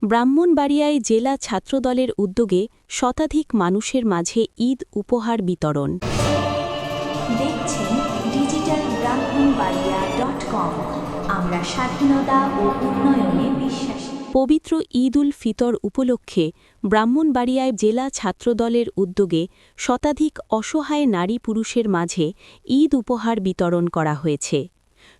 ব্রাহ্মণবাড়িয়ায় জেলা ছাত্রদলের উদ্যোগে শতাধিক মানুষের মাঝে ঈদ উপহার বিতরণ। দেখছেন ডিজিটাল ব্রাহ্মণবাড়িয়া.com। আমরা স্বাধীনতা ও উন্নয়নে বিশ্বাসী। পবিত্র ঈদ উল ফিতর উপলক্ষে ব্রাহ্মণবাড়িয়ায় জেলা ছাত্রদলের উদ্যোগে শতাধিক অসহায় নারী পুরুষের মাঝে ঈদ উপহার বিতরণ করা হয়েছে।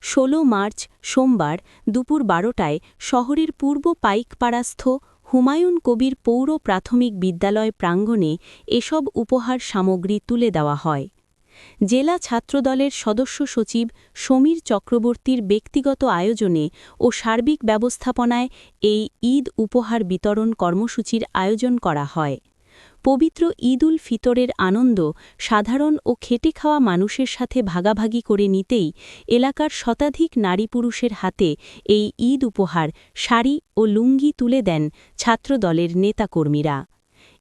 ১৬ মার্চ সোমবার দুপুর ১২টায় শহরের পূর্ব পাইকপাড়াস্থ হুমায়ুন কবির পৌর প্রাথমিক বিদ্যালয় প্রাঙ্গণে এসব উপহার সামগ্রী তুলে দেওয়া হয়। জেলা ছাত্রদলের সদস্য সচিব সমীর চক্রবর্তীর ব্যক্তিগত আয়োজনে ও সার্বিক ব্যবস্থাপনায় এই ঈদ উপহার বিতরণ কর্মসূচির আয়োজন করা হয়। পবিত্র ঈদ উল ফিতরের আনন্দ সাধারণ ও খেটে খাওয়া মানুষের সাথে ভাগাভাগি করে নিতেই এলাকার শতাধিক নারী পুরুষের হাতে এই ঈদ উপহার শাড়ি ও লুঙ্গি তুলে দেন ছাত্রদলের নেতাকর্মীরা।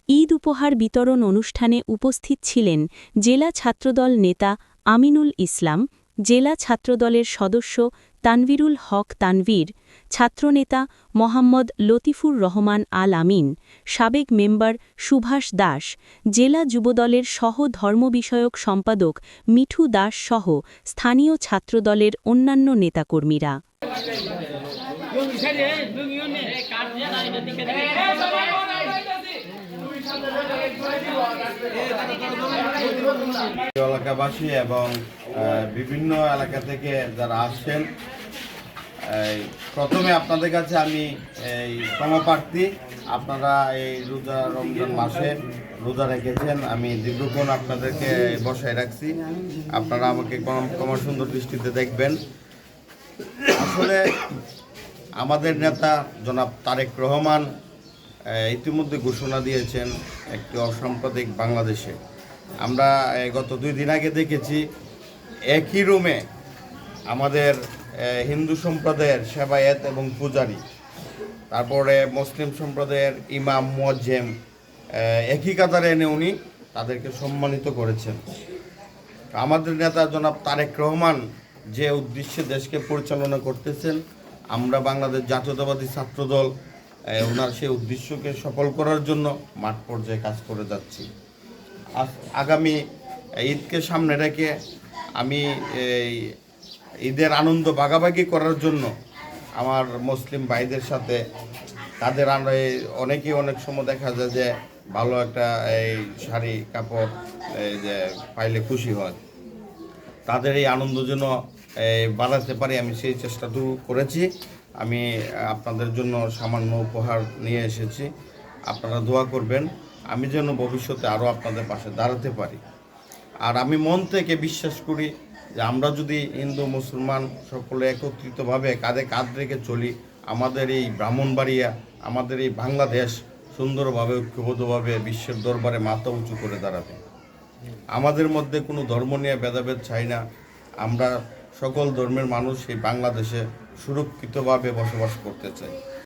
ঈদ উপহার বিতরণ অনুষ্ঠানে উপস্থিত ছিলেন জেলা ছাত্রদল নেতা আমিনুল ইসলাম, জেলা ছাত্রদলের সদস্য তানভীরুল হক তানভীর, ছাত্রনেতা মোহাম্মদ লতিফুর রহমান আল আমিন, সাবেক মেম্বার সুভাষ দাস, জেলা যুবদলের সহ ধর্ম বিষয়ক সম্পাদক মিঠু দাস সহ স্থানীয় ছাত্রদলের অন্যান্য নেতাকর্মীরা। এলাকাবাসী এবং বিভিন্ন এলাকা থেকে যারা আসছেন, প্রথমে আপনাদের কাছে আমি এই ক্ষমাপ্রার্থী। আপনারা এই রোজা রমজান মাসে রোজা রেখেছেন, আমি দীর্ঘক্ষণ আপনাদেরকে বসায় রাখছি। আপনারা আমাকে ক্ষমা সুন্দর দৃষ্টিতে দেখবেন। আসলে আমাদের নেতা জনাব তারেক রহমান ইতিমধ্যে ঘোষণা দিয়েছেন একটি অসাম্প্রদায়িক বাংলাদেশে। আমরা গত 2 দিন আগে দেখেছি একই রুমে আমাদের হিন্দু সম্প্রদায়ের সেবায়েত এবং পূজারী, তারপরে মুসলিম সম্প্রদায়ের ইমাম মুয়াজ্জেম একই কাতারে এনে উনি তাদেরকে সম্মানিত করেছেন। আমাদের নেতা জনাব তারেক রহমান যে উদ্দেশ্যে দেশকে পরিচালনা করতেছেন, আমরা বাংলাদেশ জাতীয়তাবাদী ছাত্রদল ওনার সেই উদ্দেশ্যকে সফল করার জন্য মাঠ পর্যায়ে কাজ করে যাচ্ছি। আগামী ঈদকে সামনে রেখে আমি ঈদের আনন্দ ভাগাভাগি করার জন্য আমার মুসলিম ভাইদের সাথে তাদের অনেকেই অনেক সময় দেখা যায় যে ভালো একটা এই শাড়ি কাপড় যে পাইলে খুশি হয়, তাদের এই আনন্দ যেন বাড়াতে পারি আমি সেই চেষ্টাটুকু করেছি। আমি আপনাদের জন্য সামান্য উপহার নিয়ে এসেছি, আপনারা দোয়া করবেন আমি যেন ভবিষ্যতে আরও আপনাদের পাশে দাঁড়াতে পারি। আর আমি মন থেকে বিশ্বাস করি যে আমরা যদি হিন্দু মুসলমান সকলে একত্রিতভাবে কাঁধে কাঁধ রেখে চলি, আমাদের এই ব্রাহ্মণবাড়িয়া, আমাদের এই বাংলাদেশ সুন্দরভাবে ঐক্যবদ্ধভাবে বিশ্বের দরবারে মাথা উঁচু করে দাঁড়াবে। আমাদের মধ্যে কোনো ধর্ম নিয়ে ভেদাভেদ চাই না, আমরা সকল ধর্মের মানুষ এই বাংলাদেশে সুরক্ষিতভাবে বসবাস করতে চাই।